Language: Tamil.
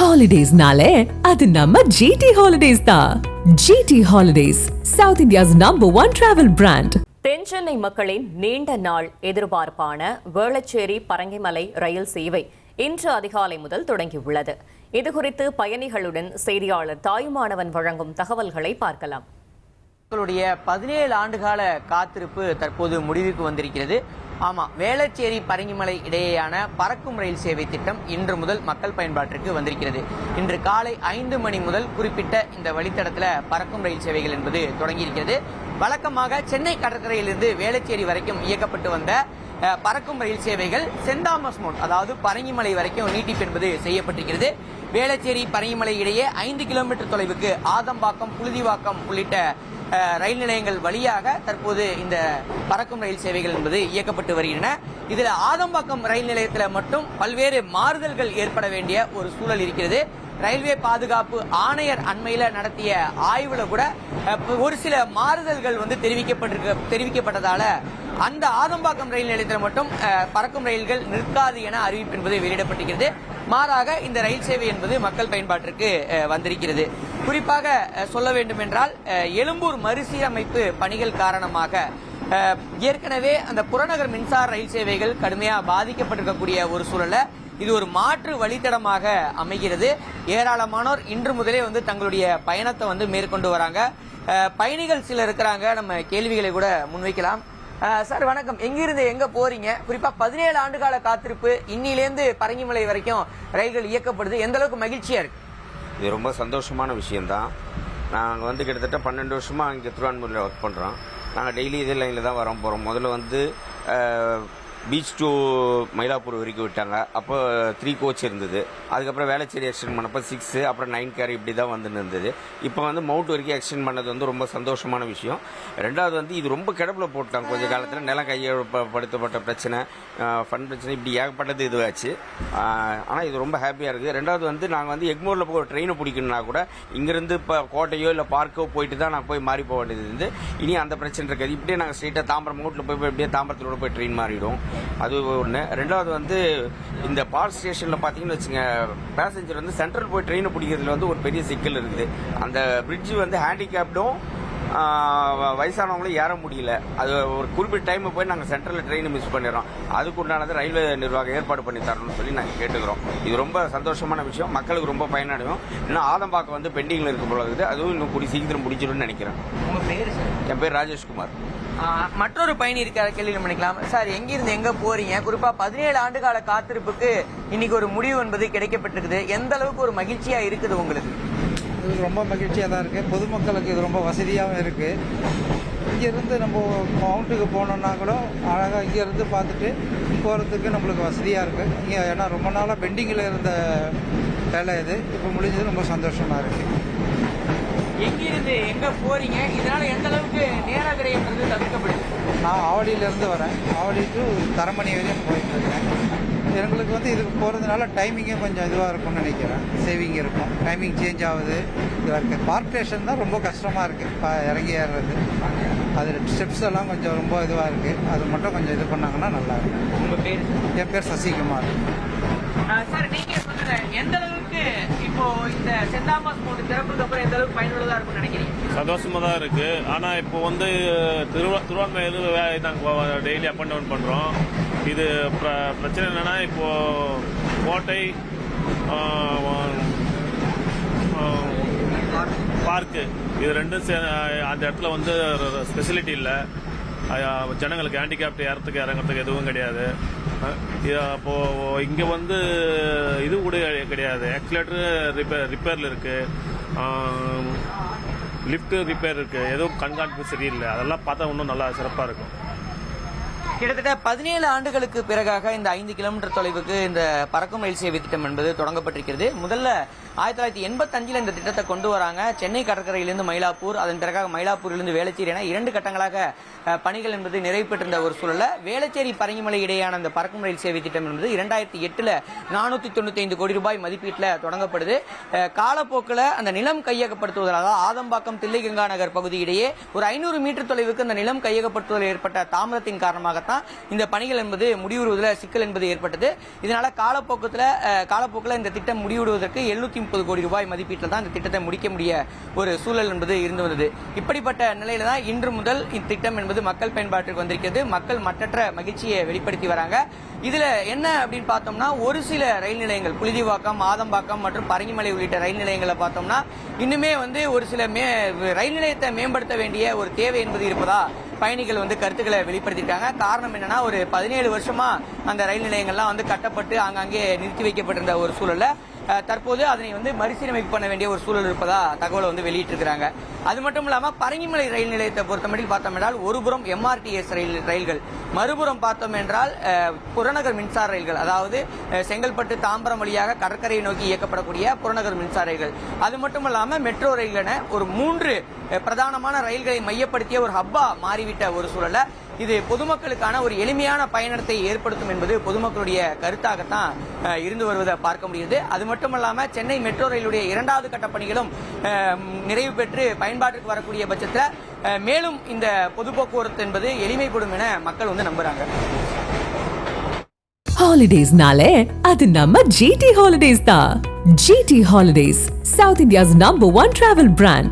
ஹாலிடேஸ்னாலே அது நம்ம ஜிடி ஹாலிடேஸ் தான். GT holidays, South India's #1 travel brand. தென்சென்னை மக்களின் நீண்ட நாள் எதிர்பார்ப்பான வேளச்சேரி பரங்கிமலை ரயில் சேவை இன்று அதிகாலை முதல் தொடங்கியுள்ளது. இதுகுறித்து பயணிகளுடன் செய்தியாளர் தாயுமானவன் வழங்கும் தகவல்களை பார்க்கலாம். மக்களுடைய 17 ஆண்டுகால காத்திருப்பு தற்போது முடிவுக்கு வந்திருக்கிறது. ஆமாம், வேளச்சேரி பரங்கிமலை இடையேயான பறக்கும் ரயில் சேவை திட்டம் இன்று முதல் மக்கள் பயன்பாட்டிற்கு வந்திருக்கிறது. இன்று காலை 5 மணி முதல் குறிப்பிட்ட இந்த வழித்தடத்தில் பறக்கும் ரயில் சேவைகள் என்பது தொடங்கியிருக்கிறது. வழக்கமாக சென்னை கடற்கரையிலிருந்து வேளச்சேரி வரைக்கும் இயக்கப்பட்டு வந்த பறக்கும் ரயில் சேவைகள் சென்ட் தாமஸ் மவுண்ட், அதாவது பரங்கிமலை வரைக்கும் நீட்டிப்பு என்பது செய்யப்பட்டிருக்கிறது. வேளச்சேரி பரங்கிமலை இடையே 5 கிலோமீட்டர் தொலைவுக்கு ஆதம்பாக்கம், புழுதிவாக்கம் உள்ளிட்ட ரயில் நிலையங்கள் வழியாக தற்போது இந்த பறக்கும் ரயில் சேவைகள் என்பது இயக்கப்பட்டு வருகின்றன. இதுல ஆதம்பாக்கம் ரயில் நிலையத்தில் மட்டும் பல்வேறு மாறுதல்கள் ஏற்பட வேண்டிய ஒரு சூழல் இருக்கிறது. ரயில்வே பாதுகாப்பு ஆணையர் அண்மையில நடத்திய ஆய்வுல கூட ஒரு சில மாறுதல்கள் வந்து தெரிவிக்கப்பட்டதால அந்த ஆதம்பாக்கம் ரயில் நிலையத்தில் மட்டும் பறக்கும் ரயில்கள் நிற்காது என அறிவிப்பு என்பது வெளியிடப்பட்டிருக்கிறது. மாறாக இந்த ரயில் சேவை என்பது மக்கள் பயன்பாட்டிற்கு வந்திருக்கிறது. குறிப்பாக சொல்ல வேண்டும் என்றால், எழும்பூர் மறுசீரமைப்பு பணிகள் காரணமாக ஏற்கனவே அந்த புறநகர் மின்சார ரயில் சேவைகள் கடுமையாக பாதிக்கப்பட்டிருக்கக்கூடிய ஒரு சூழல இது ஒரு மாற்று வழித்தடமாக அமைகிறது. ஏராளமானோர் இன்று முதலே வந்து தங்களுடைய பயணத்தை வந்து மேற்கொண்டு வராங்க. பயணிகள் சிலர் இருக்கிறாங்க, நம்ம கேள்விகளை கூட முன்வைக்கலாம். சார் வணக்கம், எங்கிருந்து எங்க போறீங்க? குறிப்பா 17 ஆண்டுகால காத்திருப்பு, இன்னிலேருந்து பரங்கிமலை வரைக்கும் ரயில்கள் இயக்கப்படுது, எந்த அளவுக்கு மகிழ்ச்சியா இருக்கு? இது ரொம்ப சந்தோஷமான விஷயம்தான். நாங்கள் வந்து கிட்டத்தட்ட 12 வருஷமாக இங்கே திருவான்மூரில் ஒர்க் பண்ணுறோம். நாங்கள் டெய்லி இதே லைனில் தான் வரோம் போகிறோம். முதல்ல வந்து பீச் டு மயிலாப்பூர் வரைக்கும் விட்டாங்க. அப்போ 3 கோச் இருந்தது. அதுக்கப்புறம் வேளச்சேரி எக்ஸ்டெண்ட் பண்ணப்போ 6, அப்புறம் 9 கேர் இப்படி தான் வந்துன்னு இருந்தது. இப்போ வந்து மவுண்ட் வரைக்கும் எக்ஸ்டெண்ட் பண்ணது வந்து ரொம்ப சந்தோஷமான விஷயம். ரெண்டாவது வந்து இது ரொம்ப கிடப்பில் போட்டாங்க கொஞ்சம் காலத்தில். நிலம் கையெழுப்படுத்தப்பட்ட பிரச்சனை, ஃபண்ட் பிரச்சனை, இப்படி ஏகப்பட்டது இதுவாச்சு. ஆனால் இது ரொம்ப ஹாப்பியாக இருக்குது. ரெண்டாவது வந்து நாங்கள் வந்து எக்மோரில் போய் ட்ரெயினை பிடிக்கணும்னா கூட இங்கேருந்து இப்போ கோட்டையோ இல்லை பார்க்கோ போயிட்டு தான் நான் போய் மாறி போக வேண்டியது இருந்து. இனி அந்த பிரச்சனை இருக்காது. இப்படியே நாங்கள் ஸ்ட்ரெயிட்டாக தாம்பரம் மவுட்டில் போய் இப்படியே தாம்பரத்தோட போய் ட்ரெயின் மாறிடும். அது ஒன்று. ரெண்டாவது வந்து இந்த பார்க் ஸ்டேஷனில் பார்த்தீங்கன்னு வச்சுங்க, பேசஞ்சர் வந்து சென்ட்ரல் போய் ட்ரெயினை பிடிக்கிறதுல வந்து ஒரு பெரிய சிக்கல் இருக்குது. அந்த பிரிட்ஜு வந்து ஹேண்டிகேப்டும் வயசானவங்களும் ஏற முடியல. அது ஒரு குறிப்பிட்ட டைம் போய் நாங்கள் சென்ட்ரலில் ட்ரெயினை மிஸ் பண்ணிடுறோம். அதுக்கு உண்டானது ரயில்வே நிர்வாகம் ஏற்பாடு பண்ணி தரணும்னு சொல்லி நாங்கள் கேட்டுக்கிறோம். இது ரொம்ப சந்தோஷமான விஷயம், மக்களுக்கு ரொம்ப பயனடையும். இன்னும் ஆதம்பாக்கம் வந்து பெண்டிங்கில் இருக்க போல இருக்குது. அதுவும் இன்னும் கூடி சீக்கிரம் முடிச்சிடும்னு நினைக்கிறேன். உங்கள் பேர்? என் பேர் ராஜேஷ்குமார். மற்றொரு பயணி இருக்கிற கேள்வி பண்ணிக்கலாம். சார், எங்கிருந்து எங்க போறீங்க? குறிப்பா 17 ஆண்டுகால காத்திருப்புக்கு இன்னைக்கு ஒரு முடிவு என்பது கிடைக்கப்பட்டிருக்குது. எந்த அளவுக்கு ஒரு மகிழ்ச்சியா இருக்குது உங்களுக்கு? இது ரொம்ப மகிழ்ச்சியாக தான் இருக்குது. பொதுமக்களுக்கு இது ரொம்ப வசதியாகவும் இருக்குது. இங்கேருந்து நம்ம மவுண்ட்டுக்கு போனோம்னா கூட அழகாக இங்கேருந்து பார்த்துட்டு போகிறதுக்கு நம்மளுக்கு வசதியாக இருக்குது. இங்கே ஏன்னா ரொம்ப நாளாக பெண்டிங்கில் இருந்த வேலை இது இப்போ முடிஞ்சது, ரொம்ப சந்தோஷமாக இருக்குது. எங்கிருந்து எங்க போறீங்க? இதனால எந்த அளவுக்கு நேர விரயம்ன்றது தவிர்க்கப்படுது? நான் ஆவடியிலேருந்து வரேன். ஆவடி டு தரமணி வரையும் போயிட்டுருக்கேன். எங்களுக்கு வந்து இதுக்கு போகிறதுனால டைமிங்கும் கொஞ்சம் இதுவாக இருக்கும்னு நினைக்கிறேன். சேவிங் இருக்கும், டைமிங் சேஞ்ச் ஆகுது. இதுவாக இருக்குது. பார்க் ஸ்டேஷன் தான் ரொம்ப கஷ்டமாக இருக்குது இறங்கி ஏறுறது. அதில் ஸ்டெப்ஸ் எல்லாம் கொஞ்சம் ரொம்ப இதுவாக இருக்குது. அது மட்டும் கொஞ்சம் இது பண்ணாங்கன்னா நல்லாயிருக்கும். உங்கள் பேர்? என் பேர் சசிகுமார். சார், நீங்கள் சொல்லுங்க, எந்த அளவுக்கு இப்போ இந்த சென்ட் தாமஸ் மவுண்ட் திறப்புக்கு அப்புறம் எந்த அளவுக்கு பயனுள்ளதாக இருக்கும்னு நினைக்கிறீங்க? சந்தோஷமாக தான் இருக்குது. ஆனால் இப்போ வந்து திருவான்மையிலிருந்து நாங்கள் டெய்லி அப் அண்ட் டவுன் பண்ணுறோம். இது பிரச்சனை என்னென்னா, இப்போது கோட்டை பார்க்கு இது ரெண்டும் அந்த இடத்துல வந்து ஸ்பெசிலிட்டி இல்லை. ஜனங்களுக்கு ஹேண்டிகேப்ட் ஏறத்துக்கு இறங்கிறதுக்கு எதுவும் கிடையாது. அப்போது இங்கே வந்து இது கூட கிடையாது. ஆக்சிலேட்டரு ரிப்பேரில் இருக்குது, லிஃப்ட்டு ரிப்பேர் இருக்குது, எதுவும் கண்காணிப்பு சரியில்லை. அதெல்லாம் பார்த்தா இன்னும் நல்லா சிறப்பாக இருக்கும். கிட்டத்தட்ட 17 ஆண்டுகளுக்கு பிறகாக இந்த 5 கிலோமீட்டர் தொலைவுக்கு இந்த பறக்கும் ரயில் சேவை திட்டம் என்பது தொடங்கப்பட்டிருக்கிறது. முதல்ல 1985 இந்த திட்டத்தை கொண்டு வராங்க. சென்னை கடற்கரையிலிருந்து மயிலாப்பூர், அதன் பிறகாக மயிலாப்பூரிலிருந்து வேளச்சேரி என 2 கட்டங்களாக பணிகள் என்பது நிறைவு பெற்றிருந்த ஒரு சூழல்ல வேளச்சேரி பரங்கிமலை இடையேயான இந்த பறக்கும் ரயில் சேவை திட்டம் என்பது 2008 495 கோடி ரூபாய் மதிப்பீட்டில் தொடங்கப்படுது. காலப்போக்கில் அந்த நிலம் கையகப்படுத்துவதால் ஆதம்பாக்கம் தில்லைகங்கா நகர் பகுதி இடையே ஒரு 500 மீட்டர் தொலைவுக்கு அந்த நிலம் கையகப்படுத்துவதில் ஏற்பட்ட தாமதத்தின் காரணமாகத்தான் இந்த பணிகள் என்பது முடிவுறுவதில் சிக்கல் என்பது ஏற்பட்டது. இதனால காலப்போக்கில் இந்த திட்டம் முடிவுறுவதற்கு 730 கோடி ரூபாய் மதிப்பீட்டில் தான் இந்த திட்டத்தை முடிக்க முடிய ஒரு சூழல் என்பது இருந்து வந்தது. இப்படிப்பட்ட நிலையில தான் இன்று முதல் இத்திட்டம் என்பது மக்கள் பயன்பாட்டிற்கு வந்திருக்கிறது. மக்கள் மற்றற்ற மகிழ்ச்சியை வெளிப்படுத்தி வராங்க. இதுல என்ன அப்படின்னு பார்த்தோம்னா, ஒரு சில ரயில் நிலையங்கள் புழுதிவாக்கம், ஆதம்பாக்கம் மற்றும் பரங்கிமலை உள்ளிட்ட ரயில் நிலையங்களை பார்த்தோம்னா இன்னுமே ஒரு சில ரயில் நிலையத்தை மேம்படுத்த வேண்டிய ஒரு தேவை என்பது இருப்பதா பயணிகள் கருத்துக்களை வெளிப்படுத்திட்டாங்க. காரணம் என்னன்னா, ஒரு 17 வருஷமா அந்த ரயில் நிலையங்கள்லாம் கட்டப்பட்டு ஆங்காங்கே நிறுத்தி வைக்கப்பட்டிருந்த ஒரு சூழல்ல தற்போது அதனை மறுசீரமைப்பு பண்ண வேண்டிய ஒரு சூழல் இருப்பதா தகவலை வெளியிட்டிருக்கிறாங்க. அது மட்டும் இல்லாம பரங்கிமலை ரயில் நிலையத்தை பொறுத்தமட்டில் பார்த்தோம் என்றால் ஒருபுறம் MRTS ரயில்கள், மறுபுறம் பார்த்தோம் என்றால் புறநகர் மின்சார ரயில்கள், அதாவது செங்கல்பட்டு தாம்பரம் வழியாக கடற்கரையை நோக்கி இயக்கப்படக்கூடிய புறநகர் மின்சார ரயில்கள், அது மட்டும் இல்லாம மெட்ரோ ரயில் என ஒரு 3 பிரதானமான ரயில்களை மையப்படுத்திய ஒரு ஹப்பா மாறிவிட்ட ஒரு சூழல்ல இது பொதுமக்களுக்கான ஒரு எளிமையான பயணத்தை ஏற்படுத்தும் என்பது பொதுமக்களுடைய கருத்தாகத்தான் இருந்து வருவதை பார்க்க முடியுது. அது மட்டுமல்லாம சென்னை மெட்ரோ ரயிலுடைய 2வது கட்ட பணிகளும் நிறைவு பெற்று பயன்பாட்டுக்கு வரக்கூடிய பட்சத்தில் மேலும் இந்த பொது போக்குவரத்து என்பது எளிமைப்படும் என மக்கள் நம்புறாங்க. ஹாலிடேஸ்னாலே அது நம்ம GT Holidays தான். GT Holidays, South India's #1 travel brand.